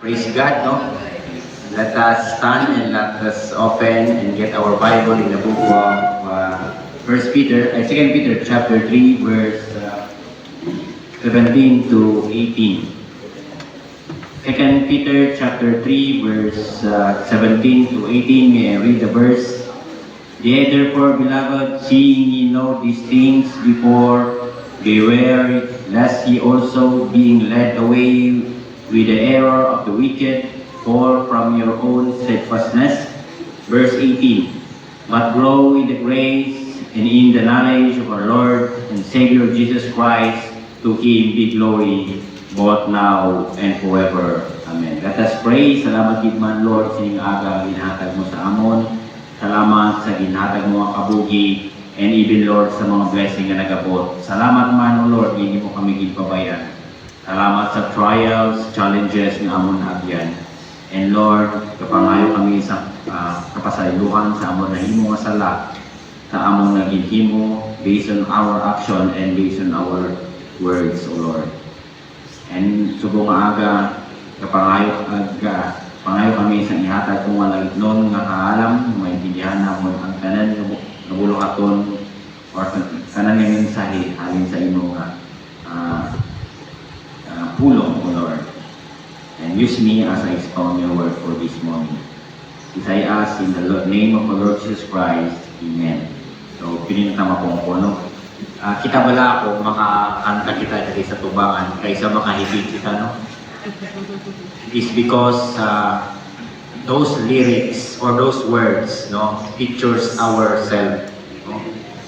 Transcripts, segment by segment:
Praise God, no? Let us stand and let us open and get our Bible in the book of 2 Peter chapter 3, verse 17 to 18. 2 Peter chapter 3, verse 17 to 18, may I read the verse? Yea, therefore, beloved, seeing ye know these things before they were, lest ye also, being led away with the error of the wicked, fall from your own steadfastness. Verse 18, but grow in the grace and in the knowledge of our Lord and Savior Jesus Christ. To Him be glory, both now and forever. Amen. Let us pray. Salamat gid man, Lord, sa inyong aga ginhatag mo sa amon. Salamat sa ginhatag mo ang kabuhi, and even, Lord, sa mga blessing na nagabot. Salamat man, O Lord, hindi mo kami ginpabayan. Salamat sa trials, challenges na amon agyan. And Lord, kapangayo kami sa kapasaylohan sa amon na himo nga sala, sa amon na ginhimo based on our action and based on our words, O Lord. And subong aga, pangayo kami sa ihatag kung walang ignon nga kaalam, maintindihan namon ang tanan nga buluhaton or tanan nga mensahe halin sa imo nga pulong, O Lord. And use me as I expound your word for this morning. This I ask in the name of our Lord Jesus Christ. Amen. So, pinintama po ang puno. Kita bala ako, makakanta kita dali sa tubangan kaysa makahibig kita, no? It's because those lyrics or those words, no, pictures ourselves, no?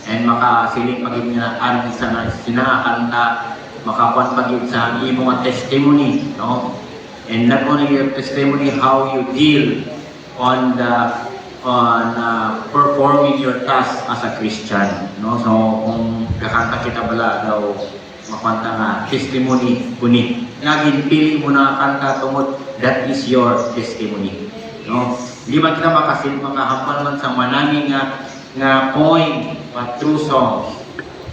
And makasiling pagin nga ang isa na sinakanta, makakuan pagin sa imong testimony, no? And not only your testimony, how you deal on performing your task as a Christian, no? So kung kakanta kita bala daw makanta nga testimony kunit, naging pili mo na kanta tungod, that is your testimony, no? Di ba kita makahambal man sa manami nga poem, true songs.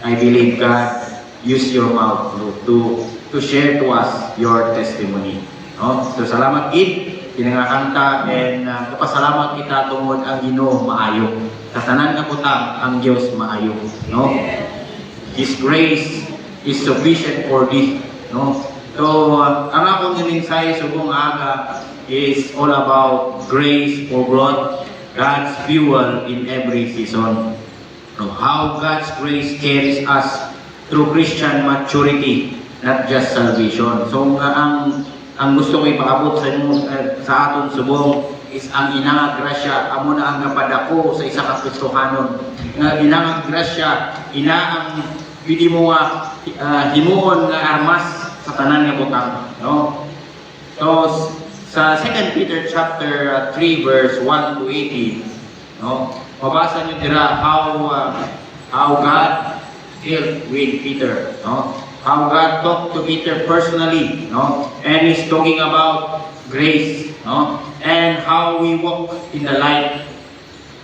I believe God use your mouth, no, to share to us your testimony, no? So salamat gid kinangakanta, and kapasalamat kita tungod ang Ginoo maayo. Sa tanan nga butang ang Dios maayo, no? His grace is sufficient for thee, no? So ang akong mensahe subong aga is all about grace for growth, God's fuel in every season. So how God's grace carries us through Christian maturity, not just salvation. So ang gusto ko ipaabot sa inyo sa aton subong is ang inang grasya, amo na ang napadako sa isa ka Kristohanon. Nga inang grasya, ang pili mo nga himuon nga armas sa tanan nga butang, no? So sa 2 Peter chapter 3 verse 1 to 18, no? Mabasa niyo dira how God dealt with Peter, no? How God talked to Peter personally, no? And He's talking about grace, no? And how we walk in the light.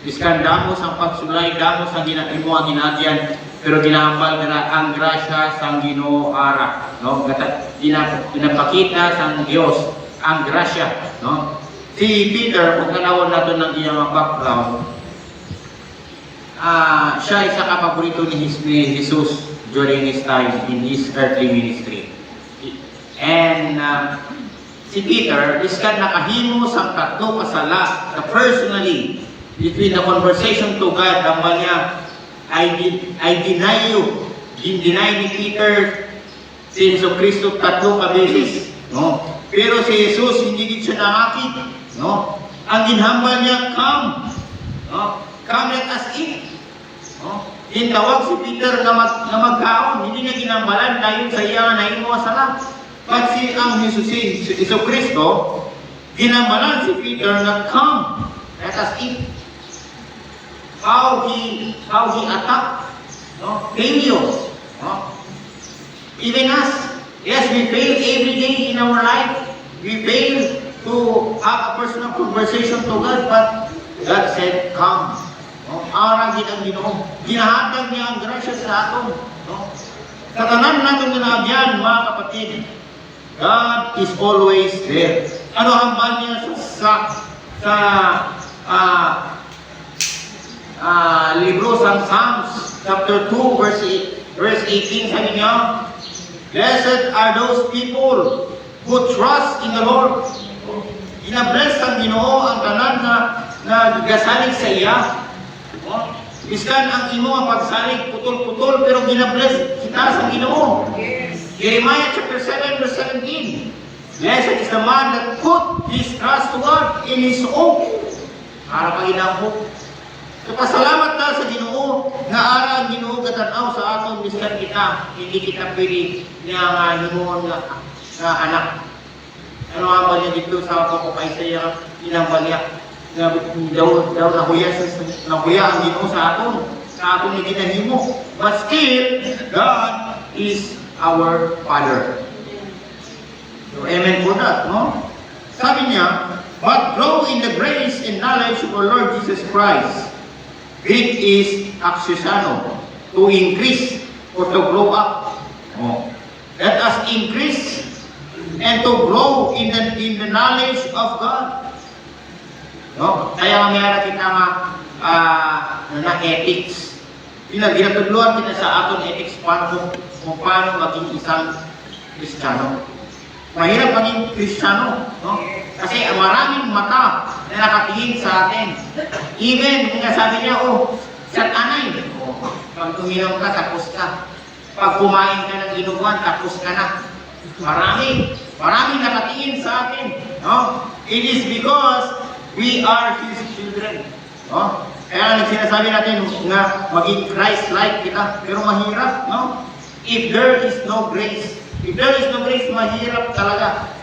Iskan damos ang pagsulay, damos ang imo ang ginadyan, pero ginahambal nila ang grasya sang Ginoo ara, no? Pinapakita sang Dios ang grasya, no? Si Peter, kung tanawon nato ng iyang background, siya isa ka paborito ni Jesus during his time in his earthly ministry. And si Peter, iskan nakahimo sa tatlo kasala na personally between the conversation to God, damba niya, I deny you. Deny ni Peter si Jesucristo tatlo ka beses, no? Pero si Jesus hindi gid siya nakakit, no? Ang ginhambal niya, come, no? Come, let us eat, no? Tawag si Peter na magkaon, hindi niya ginambalan dahil sa iya na imo sala. But ang Jesucristo, ginambalan si Peter na come, let us eat. How he attacked, no? Failure, no? Even us, yes, we fail every day in our life. We fail to have a personal conversation to God, but God said, come. No? Arang ang Ginoo. Ginahatag niya ang grasya sa aton, no? Sa tanan natin ginabyan, mga kapatid, God is always there. Ano hambal niya sa libro sa Psalms, chapter 2, verse 18, sabi niya, "Blessed are those people who trust in the Lord." Inabless ang Ginoo ang tanan na gasalig sa iya. Iskan ang imo ang pagsalig putol-putol pero ginabless kita sa Ginoo. Jeremiah chapter 7 verse 17. Blessed is the man that put his trust to God in his own. Para pa ginampo. So pasalamat ta sa Ginoo nga ara ang Ginoo gatanaw sa aton biskan kita hindi kita pili nga himuon nga anak. Ano ang banya dito sa Isaiah inambaliya na daw nahuya ang Ginoo sa aton ni ginahimo. But still, God is our Father. So, amen for that, no? Sabi niya, but grow in the grace and knowledge of our Lord Jesus Christ. Greek is axiosano, to increase or to grow up. Oh. Let us increase and to grow in the knowledge of God. No? Kaya mayroon kita na ethics. Ginatudluan kita sa aton ethics kung paano maging isang Kristiyano. Mahirap maging Kristiyano, no? Kasi maraming mata na nakatingin sa atin. Even, sabi niya, satanay. Pag uminom ka, tapos ka. Pag kumain ka ng inuman, tapos ka na. Maraming nakatingin sa atin. No? It is because we are His children. No? Kaya sinasabi natin na maging Christ-like kita. Pero mahirap, no? If there is no grace, mahirap talaga.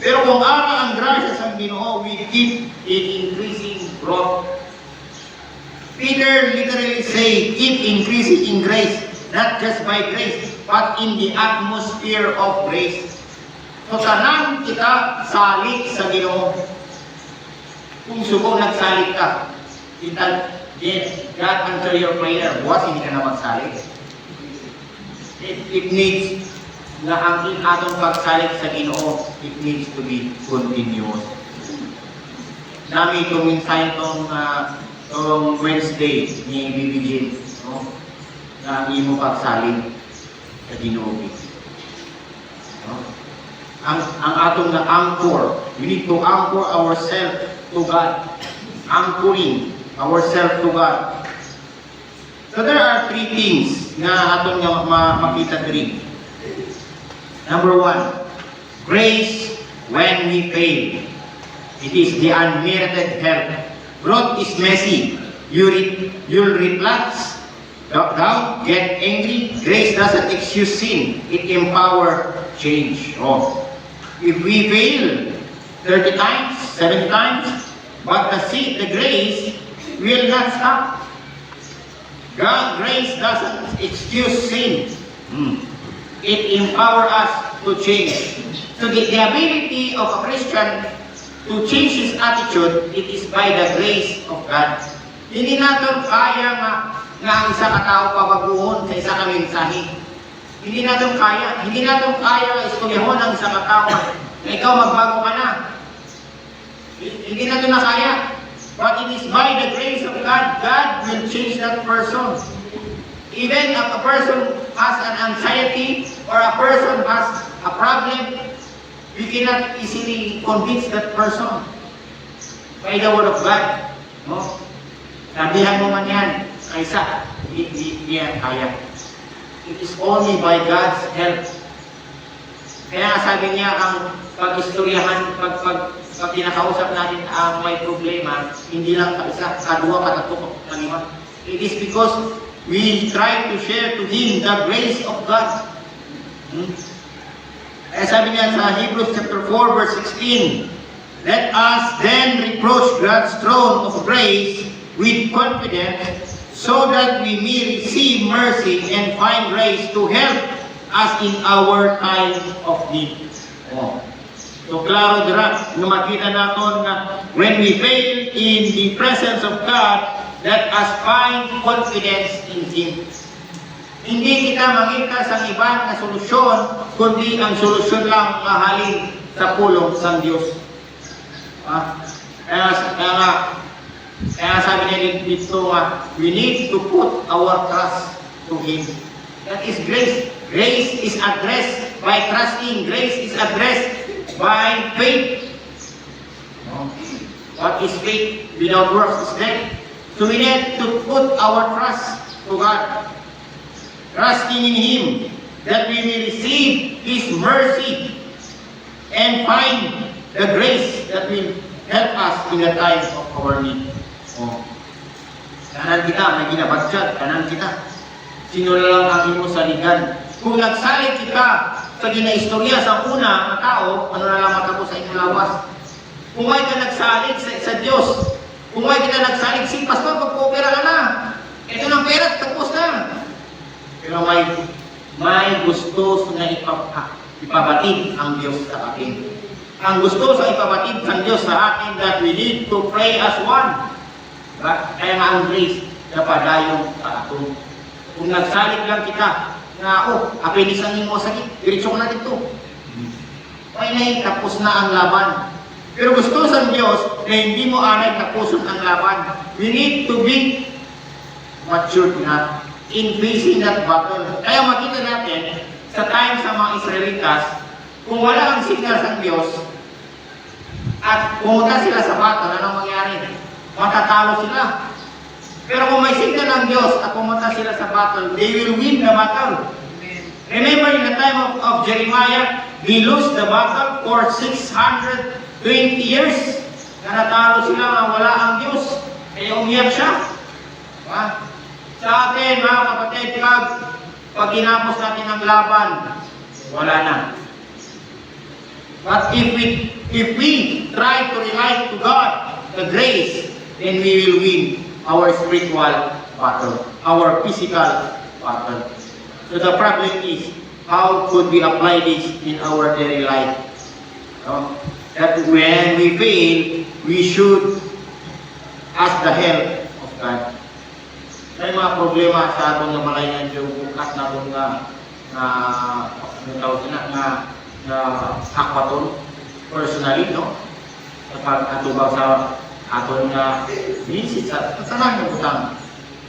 Pero kung ara ang grasya sa Ginoo, we keep in increasing growth. Peter literally say, keep increasing in grace, not just by grace, but in the atmosphere of grace. So tanan kita salit sa Ginoo. Kung subong nagsalit ka, God answer your prayer, buwas hindi ka na magsalit. It needs na ang atong pagsalit sa Ginoo, it needs to be continuous. Nami itong minsan itong Wednesday ni Bibigin, no? Na ang imo pagsalit sa Ginoo. No? Ang atong na anchor, we need to anchor ourselves to God. Anchoring ourselves to God. So there are three things na atong makita diri. Number 1, grace when we fail. It is the unmerited help. Growth is messy. You'll relapse, doubt, get angry. Grace doesn't excuse sin. It empowers change. If we fail 30 times, 70 times, but the grace will not stop. God's grace doesn't excuse sin. It empowers us to change. So the ability of a Christian to change his attitude, it is by the grace of God. Hindi natin kaya nga ang isa ka tao pabaguhon sa isa ka mensahe. Hindi natin kaya istoryahon ang isa ka tao na ikaw magbago ka na. Hindi natin na kaya. But it is by the grace of God, God will change that person. Even if a person has an anxiety or a person has a problem, we cannot easily convince that person by the word of God. No? Sabihan mo man yan, Kaisa, hindi yan kaya. It is only by God's help. Kaya sabi niya, ang pag-istoryahan, pag pinakausap natin ang may problema, hindi lang isa, kadua, katatlo, kalima. It is because we try to share to Him the grace of God. Kaya sabi niya sa Hebrews chapter 4 verse 16, let us then reproach God's throne of grace with confidence so that we may receive mercy and find grace to help us in our time of need. So klaro dira na makita naton na when we fail in the presence of God, let us find confidence in Him. Hindi kita makita sa ibang na solusyon, kundi ang solusyon lang mahalin sa pulong ng Diyos. Ah, kaya sabi niya dito we need to put our trust to Him. That is grace. Grace is addressed by trusting. Grace is addressed by faith. What is faith? Without works is dead. So we need to put our trust to God. Trusting in Him that we may receive His mercy and find the grace that will help us in the time of our need. Kanan kita, may ginabadsad, kanan kita. Sino na lang ang imo saligan? Kung nagsalig kita sa ginaistorya sa una na tao, ano na lang matapos sa inyong lawas? Kung may ka nagsalig sa Diyos, kung may kita nagsalig, si pastor, pagpopera ka na. Ito ng pera, tapos na. Pero may gusto na ipabatid ang Diyos sa atin. Ang gusto sa ipabatid ng Diyos sa atin that we need to pray as one. Kaya nga ang grace na padayong sa atin. Kung nagsalig lang kita, na apelisan mo sakit, diretso ko na dito. Okay na tapos na ang laban. Pero gusto sa Diyos na hindi mo anay tapusin ang laban. We need to be mature na in facing that battle. Kaya makita natin sa time sa mga Israelitas, kung wala ang signal sa Diyos at pumunta sila sa battle, anong mangyari? Matatalo sila. Pero kung may signal ng Diyos at pumunta sila sa battle, they will win the battle. Remember in the time of Jeremiah, he lost the battle for 620 years. Natalo sila na wala ang Diyos. Kaya umiyak siya. Sa atin, mga kapatid, pag ginapos natin ang laban, wala na. But if we try to rely to God, the grace, then we will win our spiritual battle, our physical battle. So the problem is, how could we apply this in our daily life? That when we fail, we should ask the help of God. May mga problema sa atong namalayan yung bukas na itong na akwaton personally, no? Kapag atubaw sa aton na visit sa tanan ng butang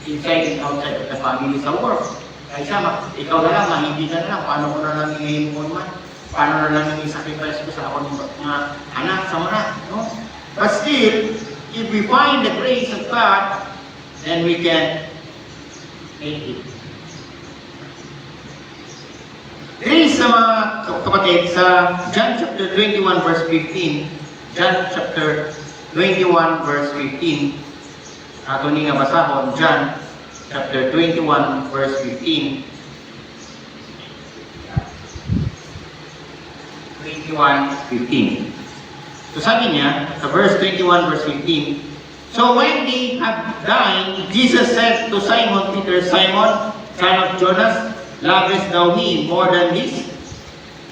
inside and outside of the family sa work. Kaysa ikaw na lang, hindi ka na lang, paano ko na lang i-involve man? Paano na lang i-sacrifice ko sa ako ng mga anak sa mga, no? But still, if we find the grace of God, then we can make it. Grace sa mga kapatid, sa John chapter 21 verse 15, John chapter 21 verse 15, ato ni nga basahon, John chapter 21 verse 15. 21:15. So sabi niya, sa verse 21 verse 15, so when they had dined, Jesus said to Simon Peter, Simon, son of Jonas, lovest thou me more than this?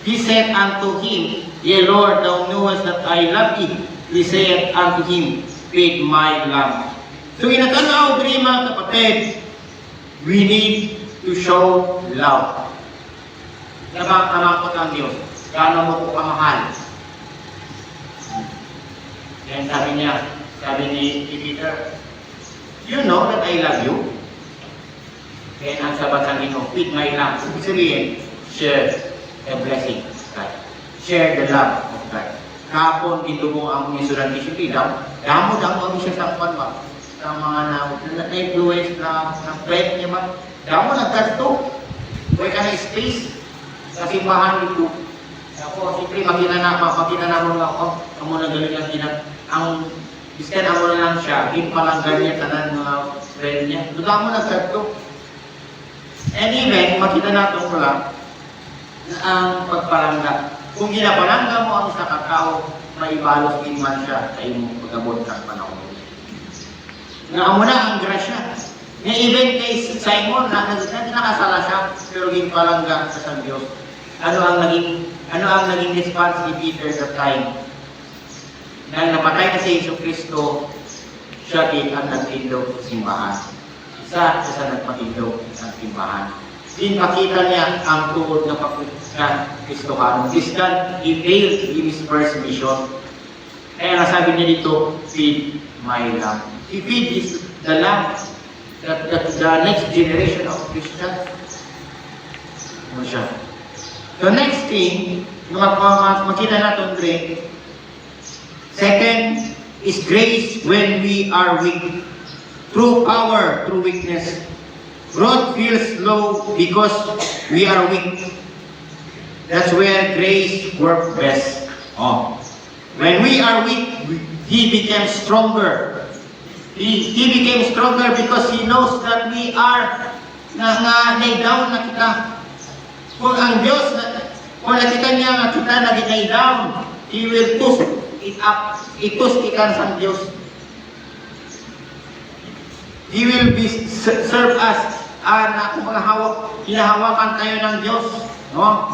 He said unto him, Yea, Lord, thou knowest that I love thee. He said unto him, Feed my lamb. So inatanaw diri mga kapatid, we need to show love. Nabang-amang ko ang Diyos. Gaano mo ko kamahal? Yan sabi ni Peter, you know that I love you. Kaya ang sabat sa Ginoo, feed my lamb. Ibig sabihin, share the blessing of God. Share the love of God. Kapon dito mo ang isuran ni Sipidaw, damo ang siya sa kwan sa mga na-influence na friend niya ba? Damo nagkasto. Huwag ka na space sa simbahan dito. Ako, siyempre, makina na mo lang ako. Amo na galing lang kinag. Ang biskan amo na lang siya. Hinpalanggan niya tanan mga friend niya. Doon mo nagkasto. And even, makita natin mo lang na ang pagpalangga. Kung ginapalangga mo ang isa kakao, maibalos din man siya sa iyong pagabot ng panahon. Nga amo na ang grasya. Nga even kay Simon, nakasala siya, pero ginpalangga sa Diyos. Ano ang naging response ni Peter that time? Nang napatay na si Yesu Kristo, siya din ang nagtindog sa simbahan. Isa sa nagpatindog sa simbahan. Din makita niya ang tuod ng Kristohanon. Biskan, he failed in his first mission. Kaya nga sabi niya dito, feed my lamb. I-feed is the lamb that the next generation of Christians. Ano siya? The next thing, makita natin rin, second is grace when we are weak. True power, through weakness. Growth feels low because we are weak. That's where grace works best. Oh. When we are weak, He became stronger. He became stronger because He knows that we are na-down na kita. Kung ang Diyos, kung nakita niya nga kita na-lay down, He will push it up. I-push ikan sa Diyos. He will serve us na kung hinahawakan tayo ng Diyos. No?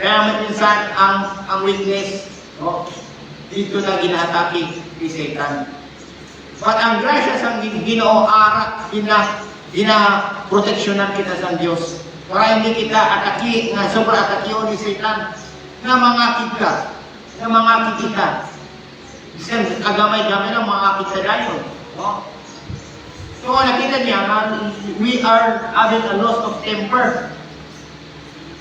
Kaya minsan ang weakness, no? Dito na ginaatake ni Satan. But ang grasya sa Ginoo ara proteksyonan kita sa Diyos. Para hindi kita atake nga sobra atakyo ni Satan na mangakit ka, na mangakit kita. Isang agamay-gamay lang mangakit ka dayon, no? So nakita niya we are having a loss of temper.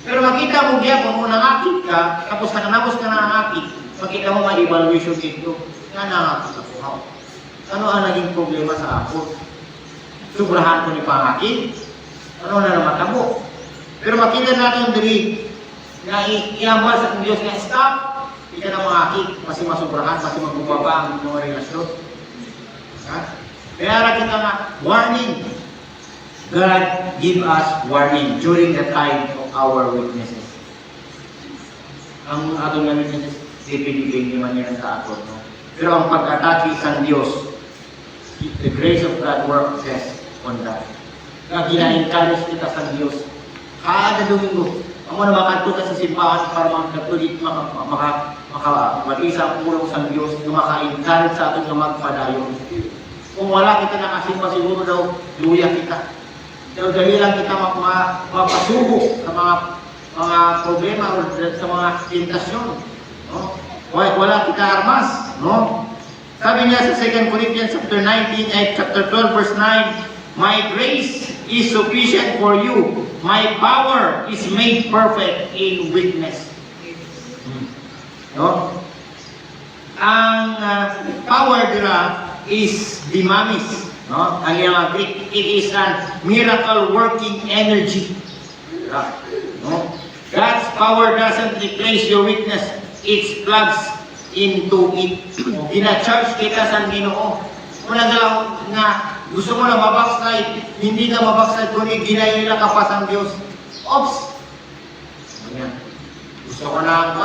Pero makita mo diya kung nangakit ka, tapos nanapos ka nangakit, makita mo ma-evaluation dito. Nangakit ako. Ano ang naging problema sa ako? Sobrahan ko ni pangakit? Ano na naman ako? Pero makita natin diri na iambal sa Diyos na stop, hindi ka na mangakit, kasi masobrahan, kasi magbubaba ang mga relasyon. Kaya kita nga, warning. God give us warning during the time of our weaknesses. Ang atong na weaknesses, dipinibig naman yan sa aton. No? Pero ang pag-atake sa Diyos, the grace of God works best on that. Kaya gina-encourage kita sa Diyos. Kada Domingo, ako na makanto ka sa simbahan para makatulit, mag-isa ang pulong sa Diyos, na maka-encourage sa atin na magpadayon. Kung wala kita nakasimba, siguro daw, luya kita. Dahil lang kita mapasubok sa mga problema o sa mga tentasyon. No? Wala kita armas. No? Sabi niya sa 2 Corinthians chapter 12 verse 9, my grace is sufficient for you. My power is made perfect in weakness. No? Ang power nila is dynamis. No? Ang iyang Greek, it is a miracle working energy. No? God's power doesn't replace your weakness. It plugs into it. Gina-charge kita sa Ginoo. Kung na gusto mo na mabackslide, hindi ka mabackslide kung ginayila ka pa sa Diyos. Oops! Gusto ko na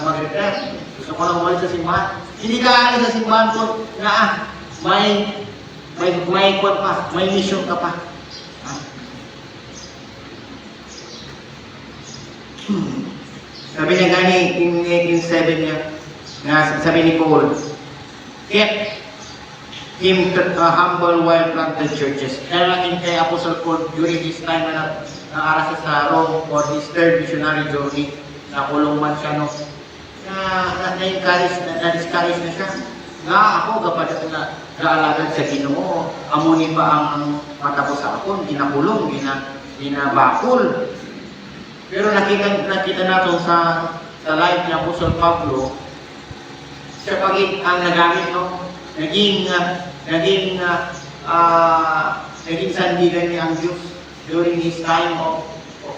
mag-retire. Gusto ko na umalis sa simbahan. Hindi ka alis sa simbahan ko na may kwan pa, may mission ka pa. Sabi niya gani, in 7 niya, sabi ni Paul, kept him humble while planted churches. Kaya lang kay Apostle Paul, during his time na nang-aras sa Rome for his third missionary journey, nakulong man siya, no? Na-discourage na siya. Nga ako, kapag naalagad sa Ginoo, amunin pa ang matapos sa akon, ginakulong, ginabakol. Pero nakita natin sa life ni Apostol Pablo, siya pagit ang nagamit, no? Naging sandigan niya ang Diyos during his time of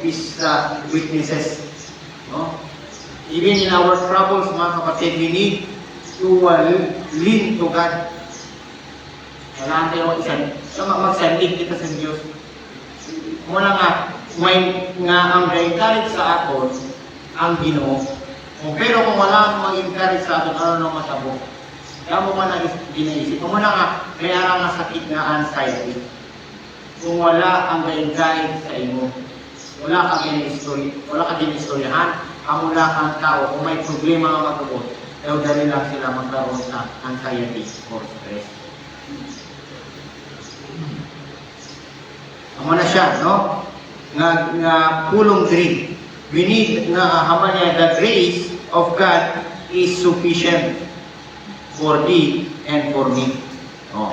his weaknesses. No? Even in our troubles, mga kapatid, we need to lean to God. Kailangan tayo magsandig kita sa Diyos. Muna nga, may nga ang encourage sa aton ang Ginoo. Pero kung wala mag-encourage sa aton, ano nang matabo? Kaya mo man ginaisip. Kung muna nga, may arang nga sakit na anxiety. Kung wala ang encourage sa imo, wala kang ginistoryahan, ang wala kang tao, kung may problema nga matubot, kaya dali lang sila magkaroon sa anxiety or stress. Amo na siya, no? Nga pulong green. We need haman niya, the grace of God is sufficient. for thee and for me. Oh.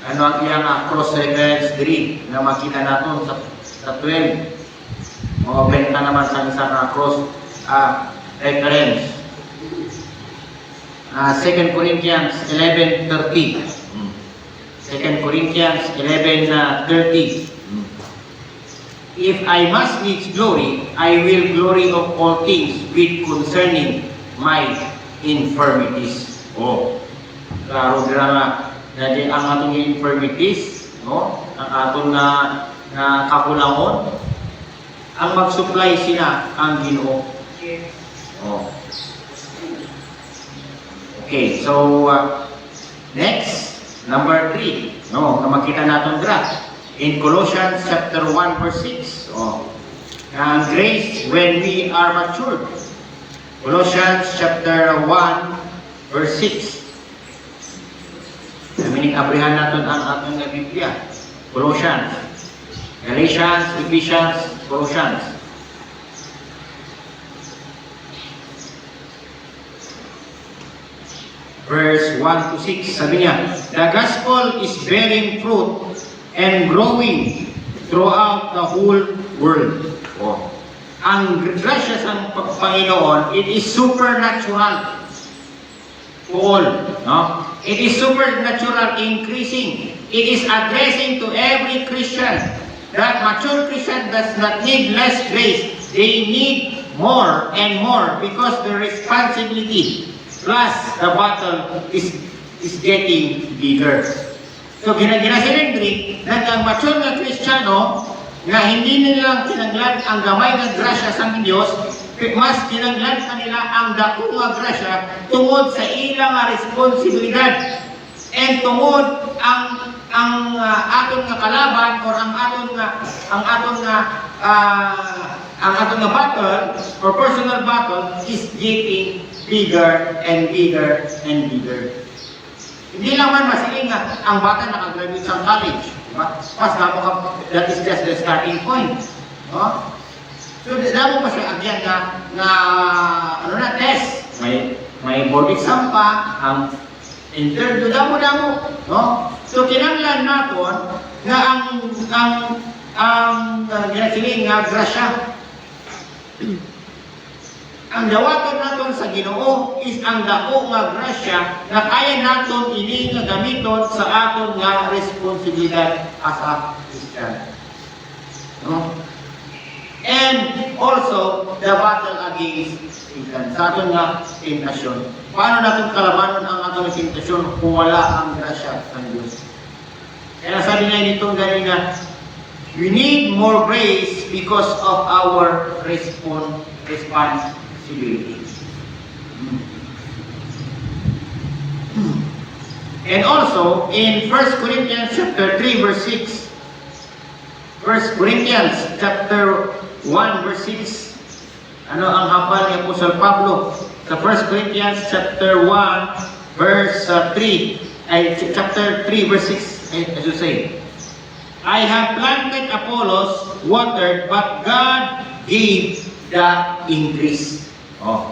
Ano ang iyang cross-reference diri na makita natin sa 12. O benta naman sa isang cross reference. 2 Corinthians 11:30. 2 Corinthians 11:30. If I must needs glory, I will glory of all things with concerning my infirmities. Oh, klaro dira nga na ang atong infirmities, no? Ang atong na kakulangon, ang mag-supply sila ang Ginoo. Oh. Okay, so next, number 3, no, na makita natin dira in Colossians chapter 1 verse 6. Oh. Ang grace when we are matured. Colossians chapter 1 verse 6. Namining abrihan natin ang atong Biblia. Colossians, Galatians, Ephesians, Colossians. Verse 1 to 6, sabi niya, the gospel is bearing fruit and growing throughout the whole world. Oh. Ang grasya sa Panginoon, it is supernatural to all. No? It is supernatural increasing. It is addressing to every Christian. That mature Christian does not need less grace. They need more and more because the responsibility plus the battle is getting bigger. So ginasirin na ang mature na Kristiyano na hindi nila kinanglan ang gamay na grasya sa Diyos, mas kinanglan kanila ang dakong nga grasya tungod sa ilang responsibilidad and tungod ang aton nga kalaban or ang aton nga battle or personal battle is getting bigger and bigger and bigger. Hindi lang man masiling nga ang bata nakagraduate sa college. Diba? Mas damo ka, that is just the starting point. No? So, damo pa siya agyan na test. May board exam pa, ang interview, damo-damo. No? So, kinanglan natin na ang ginasiling nga grasya. Ang dawaton naton sa Ginoo is ang dako nga grasya na kaya naton ini nga gamiton sa aton nga responsibilidad as a Christian. No? And also the battle against Satan, sa aton nga tentasyon. Paano natin kalabanon ang aton tentasyon kung wala ang grasya ng Diyos? Kaya sabi niya nitong ganina, we need more grace because of our responsibility. And also in 1 Corinthians chapter 3 verse 6, 1 Corinthians chapter 1 verse 6, ano ang hapal ni Apostle Pablo sa 1 Corinthians chapter 1 verse 3, chapter 3 verse 6, as you say, I have planted, Apollos watered, but God gave the increase. Oh.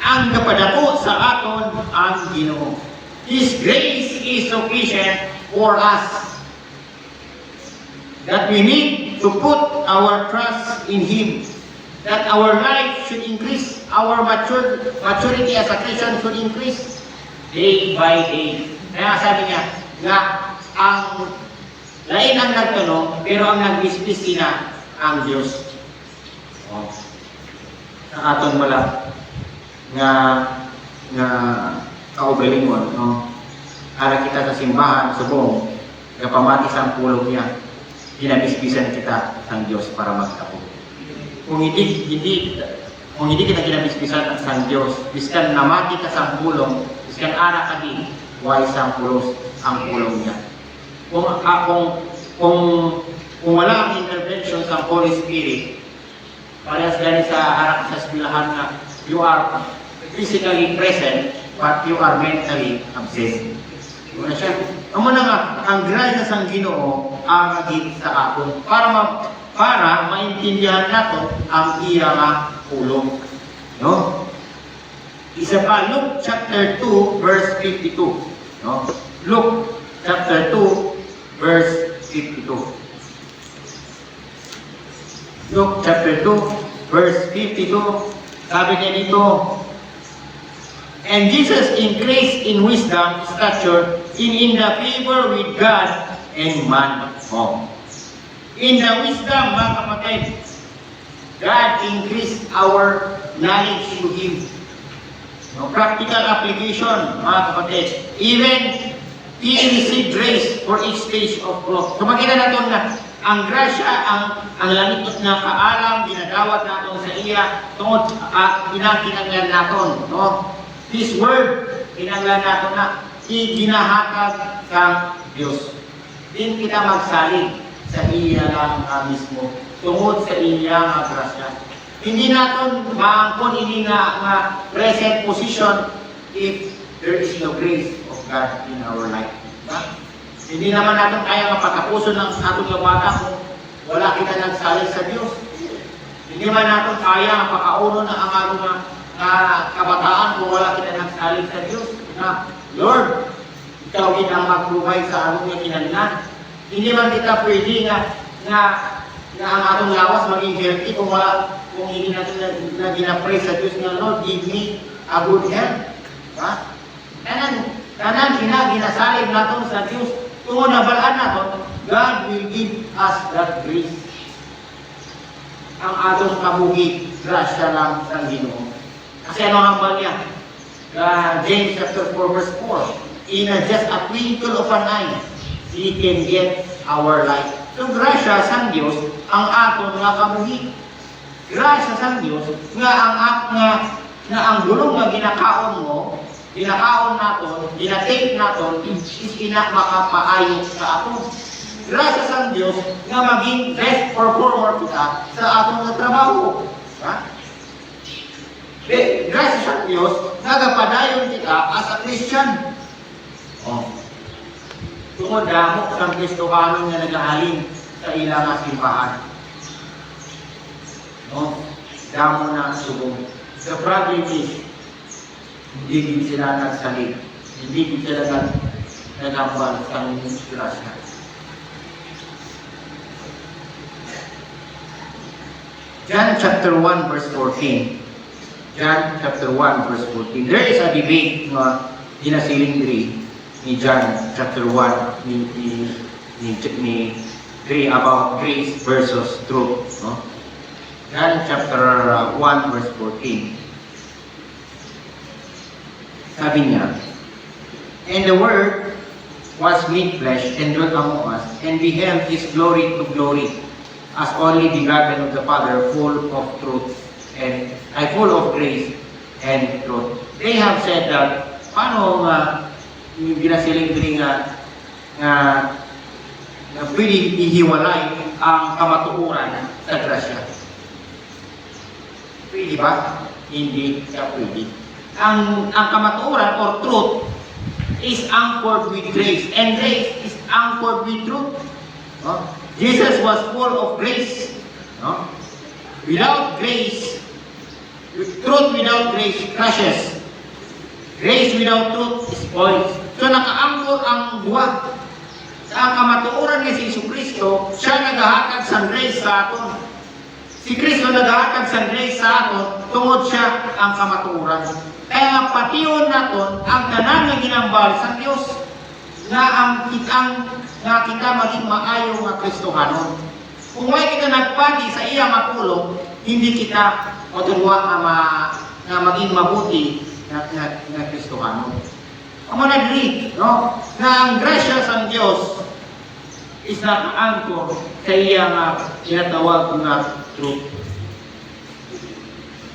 Ang kapadako sa aton ang Ginoo. His grace is sufficient for us. That we need to put our trust in Him. That our life should increase. Our maturity as a Christian should increase day by day. Kaya sabi niya na ang lain ang nagtanong, pero ang nagbisbis na ang Diyos. Oh. Sa aton wala nga kaugalingon, no? Ara kita sa simbahan, subong, kapamati sa pulong niya, ginabisbisan kita ng Diyos para magtapo. Kung hindi kita ginabisbisan ng Diyos, biskan namati ka sa pulong, biskan ara ka din, why sa pulos ang pulong niya. Kung wala ang intervention sa Holy Spirit, parehas gani sa harap sa eskwelahan na you are physically present but you are mentally absent. Wala siya. Amo na nga, ang grasya sa Ginoo agad sa aton para maintindihan nato ang iya nga pulong. No? Isa pa, Luke chapter 2, verse 52. No? Luke chapter 2, verse 52. Luke chapter 2, verse 52. Sabi niya dito, and Jesus increased in wisdom, stature, in the favor with God and man. In the wisdom, mga kapatid, God increased our knowledge to Him. No, practical application, mga kapatid. Even He received grace for each stage of growth. So makita natin na ang grasya, ang langit na kaalam, ginagawat natin sa iya, tungod at ginagkinaglan natin. No? His word, ginaglan natin na ginahatag sa Diyos. Din kita magsalig sa iya lang mismo, tungod sa iya grasya. Hindi natin maangkon ini nga present position if there is no grace of God in our life. Diba? Hindi naman natin kaya mapatapuson ng atong labata kung wala kita nagsalig sa Diyos. Hindi man natin kaya mapakauno na ang atong kabataan kung wala kita nagsalig sa Diyos. Na, Lord, Ikaw ang mag-provide sa atong kinahanglan. Hindi man kita pwede nga ang atong lawas maging healthy kung hindi natin na ginapray sa Diyos nga, Lord, give me a good health. Diba? Tanan ginasalig natin sa Diyos. Kung nabalaan natin, God will give us that grace. Ang atong kabuhi, grasya lang sa Ginoo. Kasi ano ang hambal niya? James chapter 4 verse 4. In just a twinkle of an eye, He can get our life. So grasya sa Diyos ang aton nga kabuhi. Grasya sa Diyos nga ang gulong nga ginakaon mo, ginakaon naton, ginatake naton, is makapaayo sa aton. Grasya sa Diyos nga maging best performer kita sa atong trabaho. Ha? Grasya sa Diyos nga gapadayon kita as a Christian. Tungod damo sa Kristohanon nga nagahalin sa ilang simbahan. No? Damo na subong. The problem is, hindi din sila nagsalit. Hindi din sila nagambal sa grasya. John chapter 1 verse 14. John chapter 1 verse 14. There is a debate na ginasiling ni John chapter 1 ni 3 about grace versus truth. No? John chapter 1 verse 14. Sabi niya, and the Word was made flesh and dwelt among us, and beheld His glory to glory, as only begotten of the Father, full of truth and full of grace and truth. They have said that paano ginasiling nga pwede ihiwalay ang kamatuoran sa grasya. Pwede ba? Hindi ka pwede. Ang kamatuoran or truth is anchored with grace, and grace is anchored with truth. No? Jesus was full of grace. No? Without grace, truth without grace crashes. Grace without truth spoils. So naka-anchor ang duwa. Sa kamatuoran ni si Jesucristo, siya naghahatag sa grace sa aton. Si Kristo naghahatag sa grace sa aton, tungod siya ang kamatuoran. Kaya patiyon naton ang tanan nga ginambal sa Dios nga kita maging maayo nga Kristohanon. Kung may kita nagpati sa iya mapulong, hindi kita matulwa nga maging mabuti na Kristohanon. Ang managri, no? Na ang grasya sa Diyos is naka-anchor sa iya nga tinatawag na truth.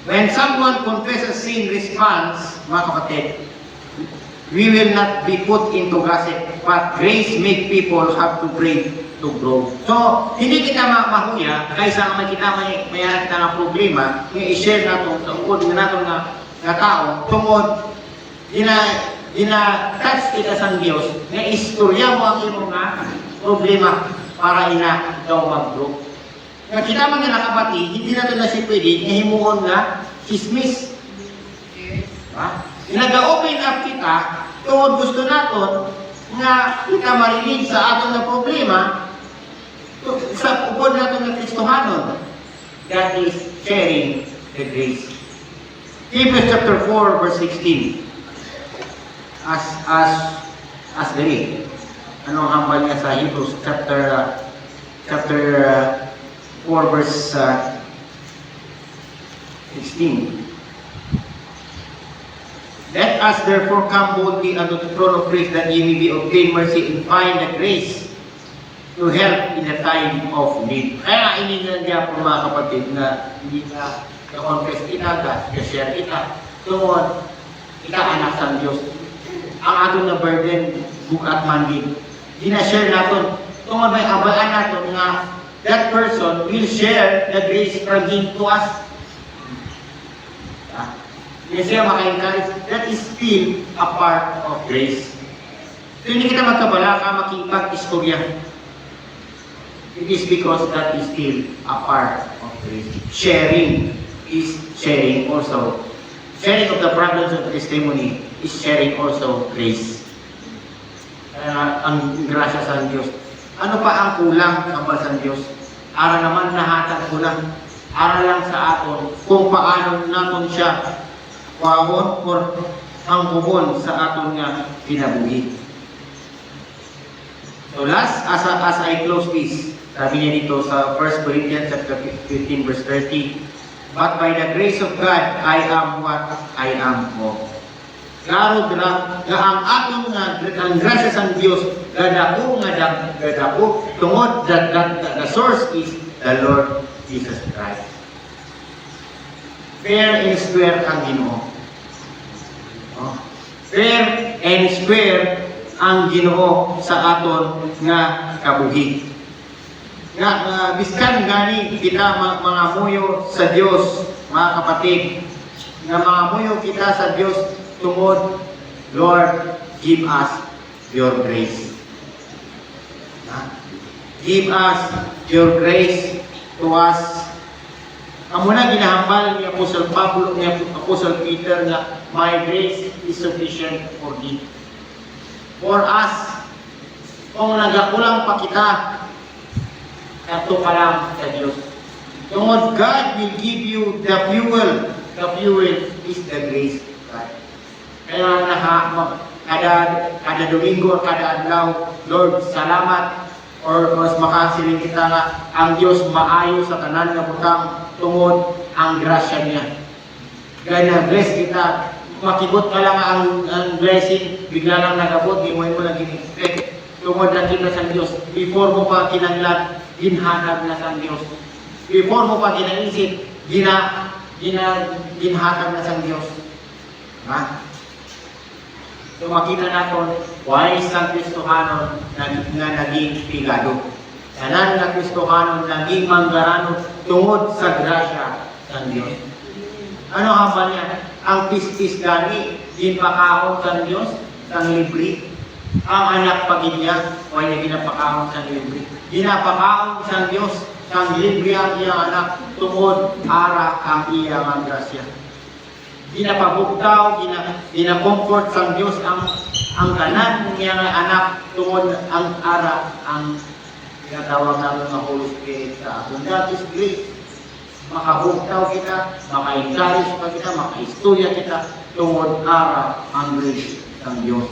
When someone confesses sin, responds, mga kapatid, we will not be put into gossip, but grace make people have to pray to grow. So, hindi kita mahuya, kaysa mayroon kita ng problema, i-share natin sa ukod natin na tao, tungod, touch kita sa Diyos, na istorya mo ang iyong problema para ikaw mag-grow. Nga kita mga nakabati, hindi natin na siya pwede, himuon nga, chismis. Nag-open up kita, tungod gusto naton nga kita marinig sa aton na problema sa upod naton na Kristohanon. That is sharing the grace. Hebrews chapter 4 verse 16. As dali. Anong hambal niya sa Hebrews chapter 4 verse 16. Let us therefore come boldly unto the throne of grace, that ye may be obtain mercy and find the grace to help in the time of need. Kaya ininadya po mga kapatid na hindi na confess kita, share kita, tungod kita anak sa Diyos. Ang aton na burden, bukat man din. Ginashare natin, tungod may abaan natin nga that person will share the grace from Him to us. Yes, siya maka-encourage. That is still a part of grace. So, hindi kita magkabala ka makipag-istorya. It is because that is still a part of grace. Sharing is sharing also. Sharing of the problems of testimony is sharing also grace. Ang grasya sa Diyos. Ano pa ang kulang kapag sa Diyos? Ara naman nahatag kulang. Ara lang sa aton kung paano natin siya wawon or ang bubon sa aton nga kinabuhi. So last, as I close this, sabi niya dito sa 1 Corinthians chapter 15 verse 30, but by the grace of God, I am what I am. Klaro nga ang aton nga ang grasya sa Dios gadako tungod that the source is the Lord Jesus Christ. Fair and square ang Ginoo. Fair and square ang Ginoo sa aton nga kabuhi. Nga biskan gani kita mga muyo sa Dios, mga kapatid, nga mga muyo kita sa Dios tungod, Lord, give us your grace. Give us your grace to us. Amo na ginahambal ni Apostle Pablo, ni Apostle Peter na my grace is sufficient for thee. For us, kung nagakulang pa kita, kato ka lang sa Diyos. Tungod God will give you the fuel. The fuel is the grace of God. Kaya kada Domingo, kada adlaw, Lord, salamat. Or mas makasiling kita nga ang Diyos maayo sa tanan nga butang tungod ang grasya niya. Kaya bless kita, makibot ka lang ang blessing, bigla lang nagabot, di mo lang gin-expect. Tungod na kita sa Diyos, before mo pa kinanglan, ginhanap na sa Diyos. Before mo pa ginaisip, ginhatag na sa Diyos. Ha? So makita natin, why isang Kristohanon nga naging pigado. Tanan nga Kristohanon naging manggarano tungod sa grasya ng Diyos. Ano ang ba niya? Ang pistis gani, ginpakaon sa Diyos, sang libre. Ang anak pagin niya, why niya ginapakaon sa libre. Ginapakaon sa Diyos, sang libre ang iyang anak, tungod ara ang iyang ang grasya. Ginapabugtaw, ginacomfort sa Diyos ang kanan niya nga anak tungod ang ara ang tinatawag namin ng Holy Spirit sa atin. That is grace. Makabugtaw kita, maka-encourage pa kita, maka-istorya kita tungod ara ang grace ng Diyos.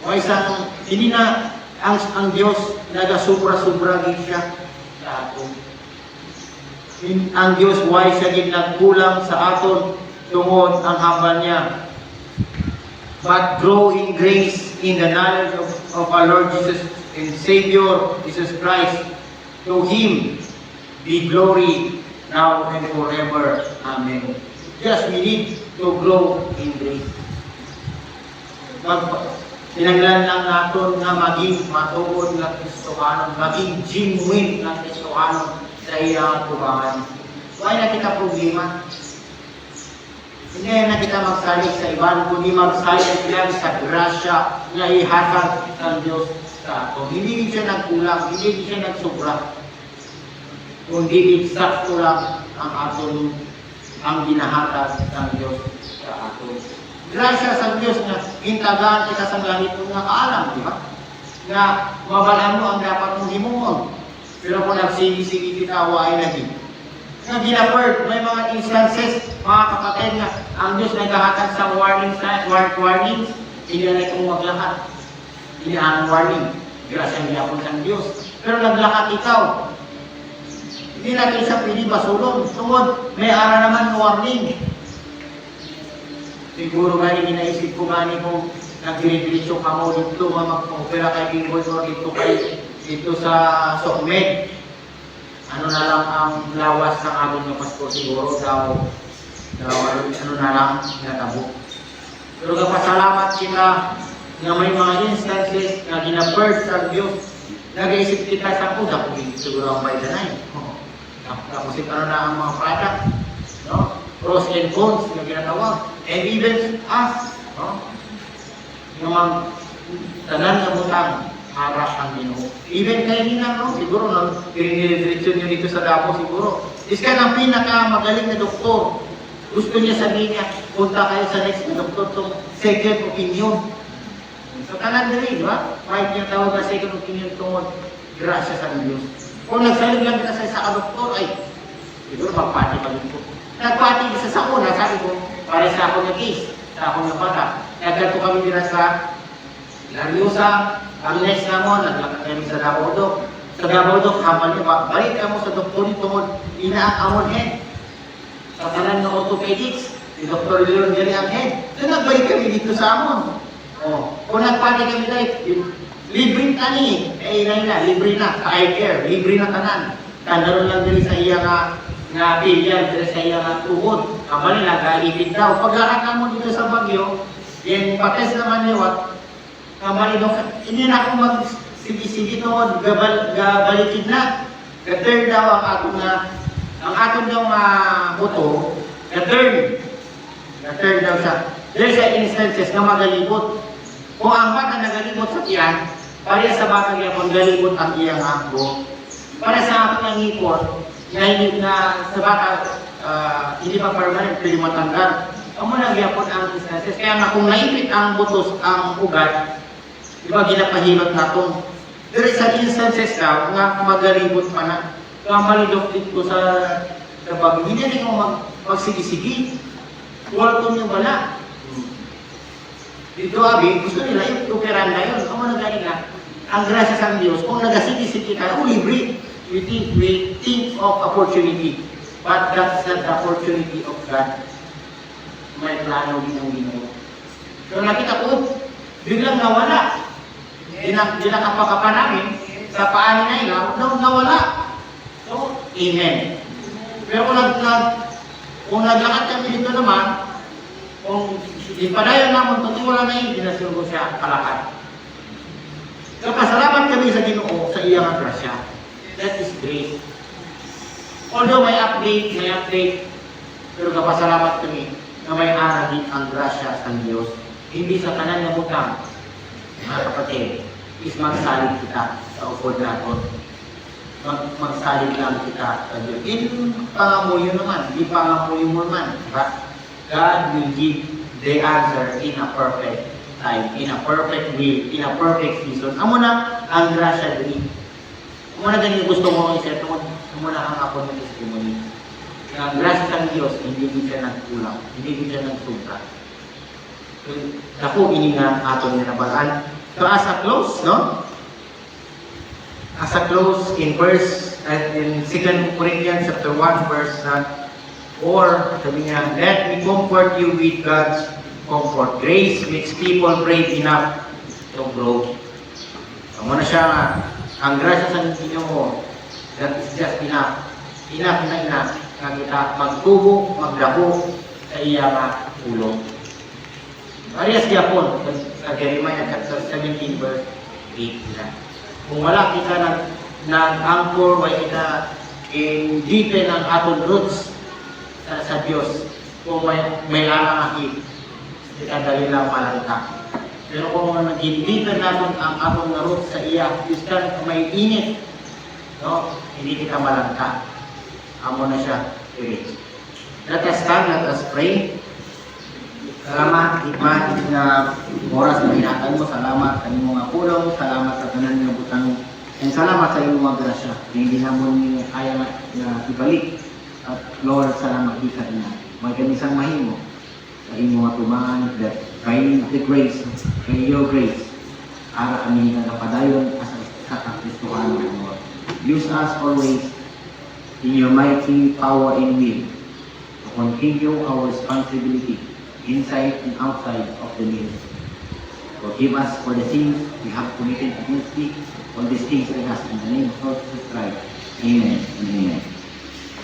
O isang, hindi na ang Diyos nagasubra-subra din siya sa atin. Ang Diyos why siya ginagkulang sa aton tungod ang hambal niya. But grow in grace in the knowledge of our Lord Jesus and Savior Jesus Christ. To Him be glory now and forever. Amen. Just we need to grow in grace. Tinanglan lang natin na maging matuod na Kristohanon, maging genuine na Kristohanon sa iyang tubangan. Why na kita problema? Hindi na kita magsalig sa iban, kundi magsalig lang sa grasya na ihatag ng Diyos sa ato. Hindi siya nagkulang, hindi siya nagsobra. Kundi eksakto lang ang aton ang ginahatag ng Diyos sa sa ato. Grasya sa Diyos nga intagaan kita sa langit mo nga kaalam, di ba? Nga mabalaan mo ang dapat mong himuon. Pero kung nagsigi-sige kita, waay lagi. Nga ginapert, may mga instances, mga kapatid nga, ang Diyos naghahatag sa warnings, hindi na itong maglakat. Hindi ang warning. Grasya niya po sa Diyos. Pero naglakat ikaw. Hindi natin siya pili basulong. Tungod, may ara naman warning. Siguro gani ginaisip ko gani kung nagdiretso ka mo dito, magpopera kay Bingboy or dito sa Sokmed. Ano na lang ang lawas ng ating ng Pasko siguro daw ano na lang natabo. Pero kapasalamat kita na may mga instances na ginapert sa Diyos. Nag-iisip kita sa kuda kung siguro ang baydanay. Tapos ano na ang mga product, no? Pros and cons na ginatawag. And even us, no? Yung mga tanan na butang harap ang Ginoo. Even kayo nila, no? Siguro, no? Pininidiretso nyo dito sa Davao, siguro. Iska ng pinakamagaling na doktor. Gusto niya sabihin niya, punta kayo sa next na doktor itong second opinion. So, tanan din, di ba? Kahit niya tawag na second opinion tungod, grasya sa Diyos. Kung nagsalig lang kita sa isa doktor, ay, siguro magpati pa din po. Nagpati isa sa una, sabi ko, para sa ako na case, sa ako na bata. Nagkalto kami dira sa Lariosa, ang next na mo, naglakad kami sa Davao Doc. Sa Davao Doc, hamal niya, balik ka mo sa doktor nito, inaak amon head. Sa kanan ng orthopedics, si Dr. Leon Gary ang head. So nagbalik kami dito sa amon. Kung nagpati kami dahil, libre tani, libre na, eye care, libre na tanan. Tandaron lang din sa iya nga pilyan, din sa iya nga tuhod. Kamali na, gaibig daw. Paglakan ka mo dito sa Bagyo, yung pates naman niwat, kamali daw, hindi na ako magsigi-sigi tuhod, gabalikid na. Ga-turn daw ang atong daw buto, ga-turn daw siya. There's an instances na magalibot. Kung ang bata nagalibot sa tiyan, para sa bata niya kung galibot ang iyang akbo. Para sa akin ang ipon, na sa bata, hindi pa permanent, pwede matanggal. Amo lang yapon ang instances. Kaya nga kung naipit ang butos, ang ugat, di ba ginapahilot natin. There is an instances daw nga magalibot pa na. Kaya malidok dito sa Bagyo. Hindi rin mo magsigi-sigi. Welcome yung bala. Dito abi, gusto nila yung operan na yun. Kung ano gani nga, ang grasya sa Diyos, kung nagasigi-sigi ka, libre. We think of opportunity. But that's not the opportunity of God. May plano din ang Ginoo. So nakita ko, biglang nawala. Dinakapakapa namin, sa paan na ilaw, nawala. So, amen. Pero kung naglakad kami dito naman, kung ipadayon naman, tutiwala na yun, dinasulgo siya kalakad. So, pasalamat kami sa Ginoo sa iyang grasya. That is great. Although may update, pero kapasalamat kami na may ara din ang grasya sa Diyos. Hindi sa kanan na butang, mga kapatid, is magsalig kita sa upod natin. Magsalig lang kita sa Diyos. In pangamuyo naman, di pangamuyo mo naman. Diba? God will give the answer in a perfect time, in a perfect will, in a perfect season. Amo na ang grasya din. Amo na ganyan gusto mo i-set mo. Amo na ang ako ng testimony. Ang grasya ng Diyos, hindi din siya nagkulang, hindi din siya nagsuga. Ako, ininga ato na nabalaan. So as a close, no? As a close in in 2 Corinthians chapter 1 verse 4, sabi niya, let me comfort you with God's comfort. Grace makes people brave enough to grow. So muna siya nga, ang grasya sa Ginoo, that is just enough. Enough na kita magtubo, magdako sa iya nga ulo. Parehas gyapon sa Jeremiah chapter 17 verse 8 na. Kung wala kita nag-anchor, wala kita deepen ang atong roots sa Diyos, kung may lamang akit, kita dali lang malangka. Pero kung nag-deepen natin ang atong roots sa iya, iskan may init, no? Hindi kita malangka. Amo na siya. Let us stand, let us pray. Salamat, Ikman, na oras na hinatan mo. Salamat sa inyong mga pulong. Salamat sa tanan ng butang. And salamat sa inyong mga grasya. Na hindi naman kaya na ibalik. At Lord, salamat di ka na. May kanisang mahimo sa inyong mga tumangan that by the grace, by your grace, ara kami nagapadayon as sa kakristuhan ng Lord. Use us always in your mighty power and will to continue our responsibility inside and outside of the ministry. Forgive us for the sins we have committed against thee. All these things I ask in the name of Jesus Christ. Amen and amen.